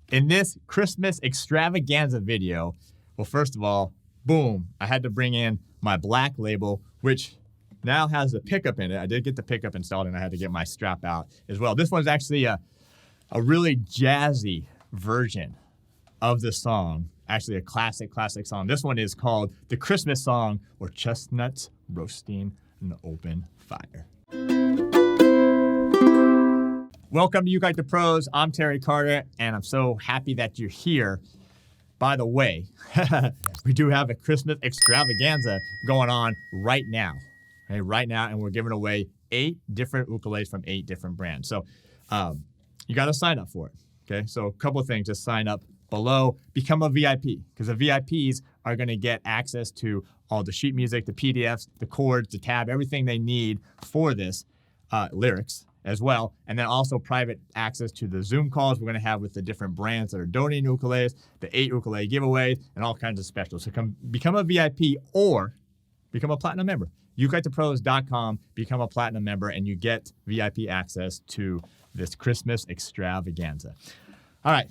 In this Christmas extravaganza video, well, first of all, boom, I had to bring in my black label, which now has a pickup in it. I did get the pickup installed, and I had to get my strap out as well. This one's actually a really jazzy version of the song, actually a classic song. This one is called The Christmas Song, or Chestnuts Roasting in the Open Fire. Welcome to ukelikethepros. I'm Terry Carter, and I'm so happy that you're here. By the way, we do have a Christmas extravaganza going on right now. Okay, right now, and we're giving away 8 different ukuleles from 8 different brands. So you got to sign up for it. Okay, so a couple of things. Just sign up below. Become a VIP, because the VIPs are going to get access to all the sheet music, the PDFs, the chords, the tab, everything they need for this, lyrics as well, and then also private access to the Zoom calls we're going to have with the different brands that are donating ukuleles, the 8 ukulele giveaways, and all kinds of specials. So come become a VIP or become a platinum member. ukelikethepros.com, become a platinum member, and you get VIP access to this Christmas extravaganza. All right.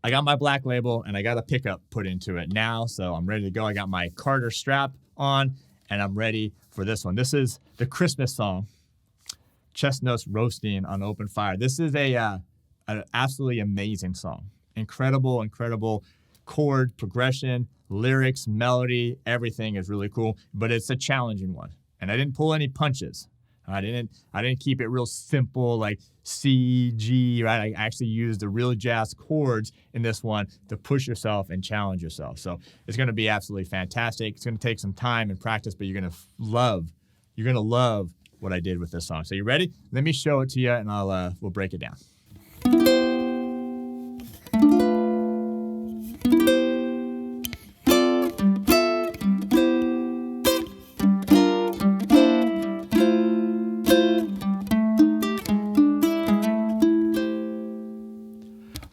I got my black label, and I got a pickup put into it now, so I'm ready to go. I got my Carter strap on, and I'm ready for this one. This is the Christmas song, Chestnuts Roasting on Open Fire. This is an absolutely amazing song. Incredible chord progression, lyrics, melody, everything is really cool, but it's a challenging one. And I didn't pull any punches. I didn't keep it real simple like C, G, right? I actually used the real jazz chords in this one to push yourself and challenge yourself. So it's going to be absolutely fantastic. It's going to take some time and practice, but you're going to love what I did with this song. So you ready? Let me show it to you, and we'll break it down.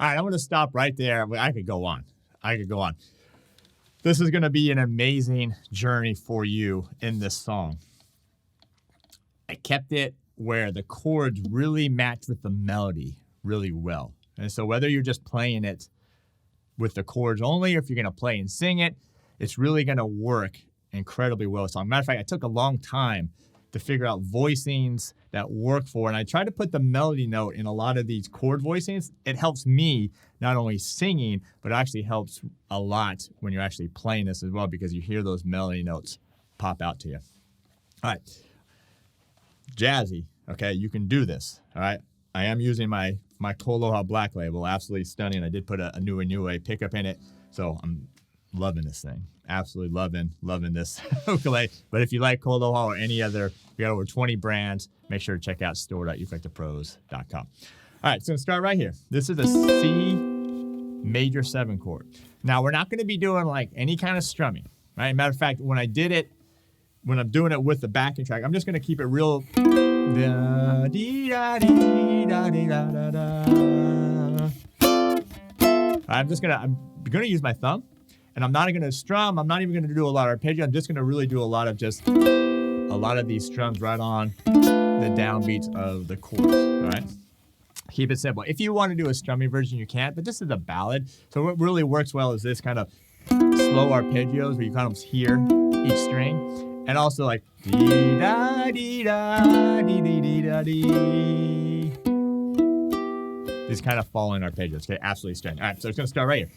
All right, I'm going to stop right there. I could go on. This is going to be an amazing journey for you in this song. I kept it where the chords really match with the melody really well. And so whether you're just playing it with the chords only, or if you're going to play and sing it, it's really going to work incredibly well. So, matter of fact, I took a long time to figure out voicings that work for, and I tried to put the melody note in a lot of these chord voicings. It helps me not only singing, but it actually helps a lot when you're actually playing this as well, because you hear those melody notes pop out to you. All right. Jazzy, okay, you can do this, all right? I am using my Koloha black label, absolutely stunning. I did put a new pickup in it, so I'm loving this thing. Absolutely loving this ukulele. But if you like Koloha or any other, we got over 20 brands. Make sure to check out store.ukelikethepros.com. All right, so I'm going to start right here. This is a C major 7 chord. Now, we're not going to be doing like any kind of strumming, right? Matter of fact, when I'm doing it with the backing track, I'm just going to keep it real. I'm going to use my thumb, and I'm not going to strum. I'm not even going to do a lot of arpeggio. I'm just going to really do a lot of these strums right on the downbeats of the chords, all right? Keep it simple. If you want to do a strumming version, you can, but this is a ballad. So what really works well is this kind of slow arpeggios where you kind of hear each string. And also like dee da dee da dee dee dee da dee. These kind of falling arpeggios. Okay, absolutely stunning. All right, so it's gonna start right here.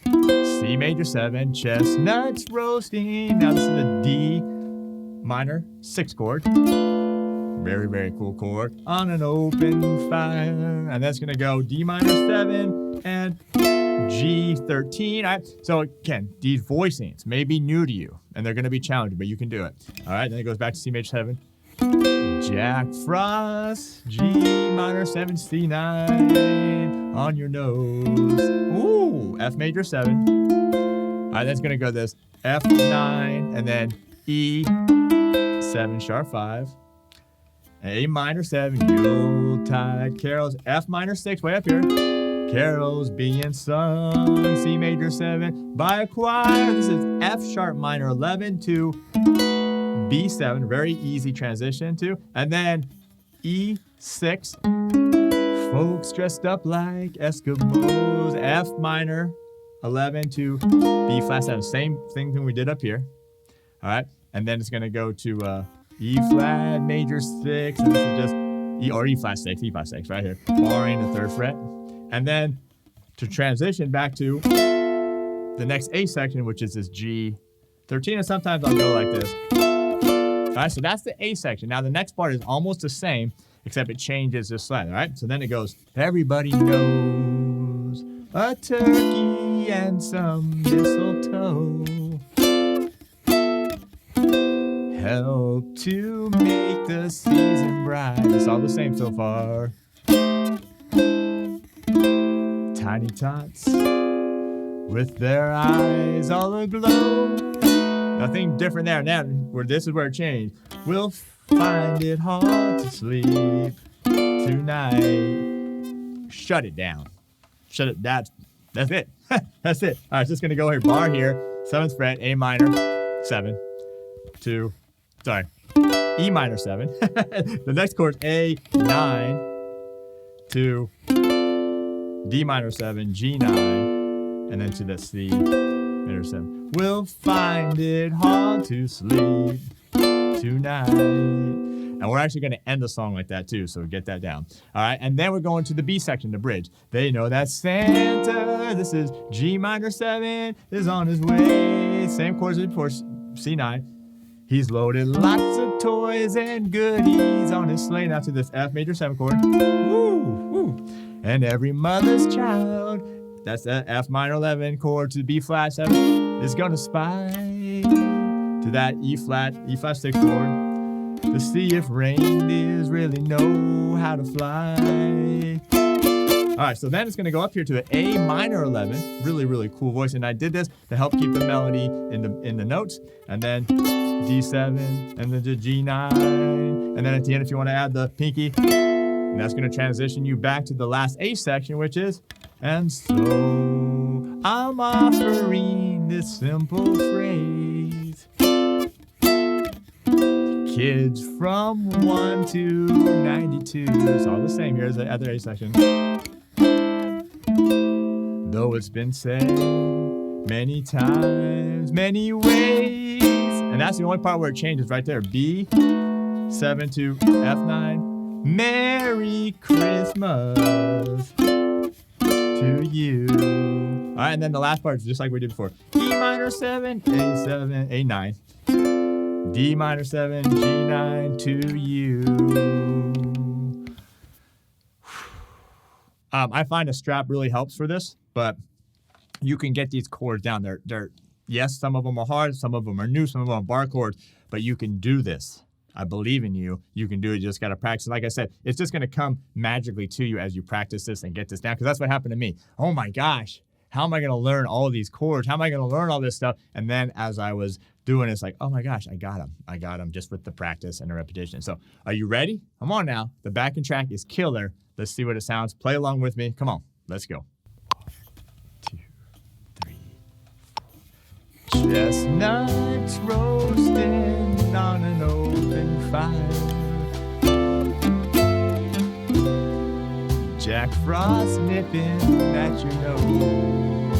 C major 7, chestnuts roasting. Now this is a D minor 6 chord. Very cool chord on an open fire. And that's gonna go D minor 7 and G13. All right, so again, these voicings may be new to you, and they're going to be challenging, but you can do it. All right, then it goes back to C major 7, Jack Frost, G minor 7, C9 on your nose. Ooh, F major 7. All right, that's going to go this F9, and then E7 sharp 5, A minor 7, Yuletide carols, F minor 6, way up here. Carols being sung, C major 7 by a choir. This is F sharp minor 11 to B7, very easy transition to, and then E6 Folks dressed up like Eskimos. F minor 11 to B flat 7. Same thing we did up here. All right. And then it's going to go to E flat major 6. And this is just E or E flat 6. E flat 6 right here. Barring the 3rd fret. And then to transition back to the next A section, which is this G13. And sometimes I'll go like this. All right. So that's the A section. Now the next part is almost the same, except it changes this slide, all right? So then it goes, everybody knows a turkey and some mistletoe help to make the season bright. It's all the same so far. Tiny tots with their eyes all aglow. Nothing different there. Now, where this is where it changed. We'll find it hard to sleep tonight. Shut it down. Shut it. That's it. That's it. All right, just gonna go here. Bar here, 7th fret, A minor, 7, to, sorry, E minor 7. The next chord, A 9 to D minor 7, G9, and then to the C minor 7. We'll find it hard to sleep tonight. And we're actually going to end the song like that too, so get that down. All right, and then we're going to the B section, the bridge. They know that Santa, this is G minor 7, is on his way. Same chords as before, C9. He's loaded lots of toys and goodies on his sleigh. Now to this F major 7 chord. Woo, woo. And every mother's child, that's the F minor 11 chord to B flat 7, is going to spy to that E flat 6 chord to see if reindeers really know how to fly. All right, so then it's going to go up here to an A minor 11. Really, really cool voice. And I did this to help keep the melody in the notes. And then D7, and then to G9. And then at the end, if you want to add the pinky, and that's going to transition you back to the last A section, which is, and so I'm offering this simple phrase. Kids from 1 to 92. It's all the same here as the other A section. Though it's been said many times, many ways. And that's the only part where it changes right there. B, 7 to F9. Merry Christmas to you. All right, and then the last part is just like we did before. E minor 7, A7, A9. D minor 7, G9 to you. I find a strap really helps for this, but you can get these chords down. They're yes, some of them are hard, some of them are new, some of them are bar chords, but you can do this. I believe in you. You can do it. You just got to practice. Like I said, it's just going to come magically to you as you practice this and get this down, because that's what happened to me. Oh my gosh, how am I going to learn all of these chords? How am I going to learn all this stuff? And then as I was doing it, it's like, oh my gosh, I got them. I got them just with the practice and the repetition. So are you ready? Come on now. The backing track is killer. Let's see what it sounds. Play along with me. Come on. Let's go. 1, 2, 3, 4. Chestnuts roasting on an open fire. Jack Frost nipping at your nose.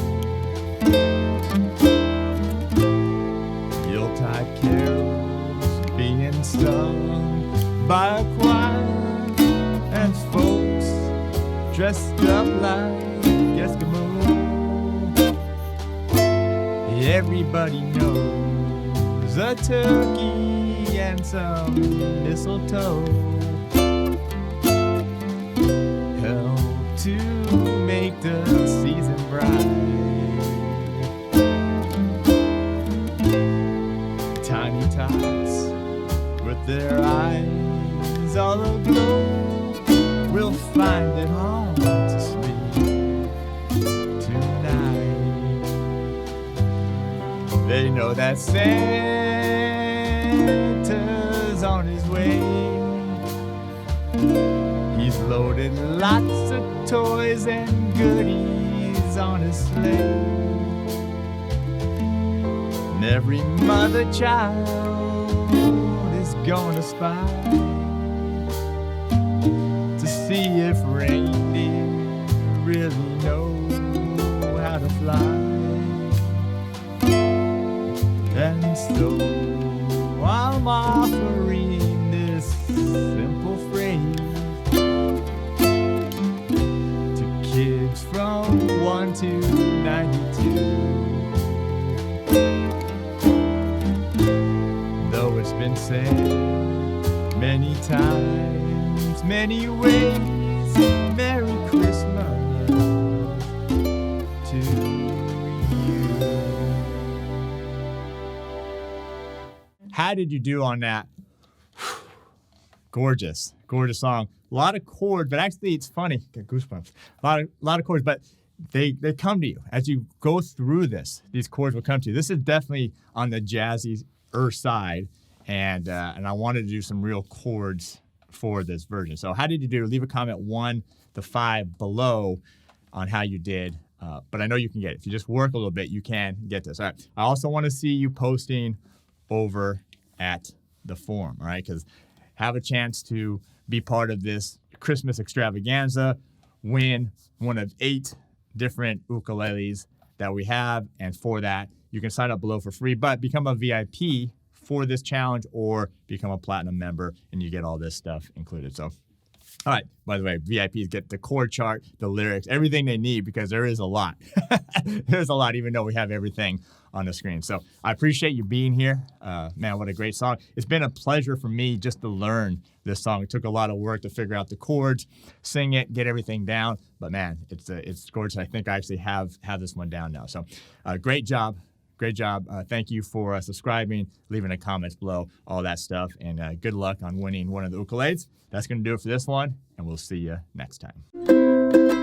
Yuletide carols being sung by a choir, and folks dressed up like Eskimos. Everybody knows a turkey and some mistletoe help to make the season bright. Tiny tots with their eyes all aglow will find it hard to sleep tonight. They know that Santa's on his way. He's loaded lots of toys and goodies on his sleigh. And every mother child is gonna spy to see if rain really know how to fly. And so I'm offering this simple phrase to kids from 1 to 92. Though it's been said many times, many ways, Merry Christmas to you. How did you do on that? Gorgeous, gorgeous song. A lot of chords, but actually it's funny. Get goosebumps. A lot of chords, but they come to you as you go through this. These chords will come to you. This is definitely on the jazzy side, and I wanted to do some real chords for this version. So how did you do? Leave a comment 1 to 5 below on how you did. But I know you can get it. If you just work a little bit, you can get this. All right. I also want to see you posting over at the forum, all right? Because have a chance to be part of this Christmas extravaganza, win one of 8 different ukuleles that we have. And for that, you can sign up below for free, but become a VIP for this challenge or become a platinum member and you get all this stuff included. So, all right, by the way, VIPs get the chord chart, the lyrics, everything they need because there is a lot. There's a lot, even though we have everything on the screen. So I appreciate you being here. Man, what a great song. It's been a pleasure for me just to learn this song. It took a lot of work to figure out the chords, sing it, get everything down. But man, it's gorgeous. I think I actually have this one down now. So great job. Great job. Thank you for subscribing, leaving the comments below, all that stuff. And good luck on winning one of the ukuleles. That's going to do it for this one, and we'll see you next time.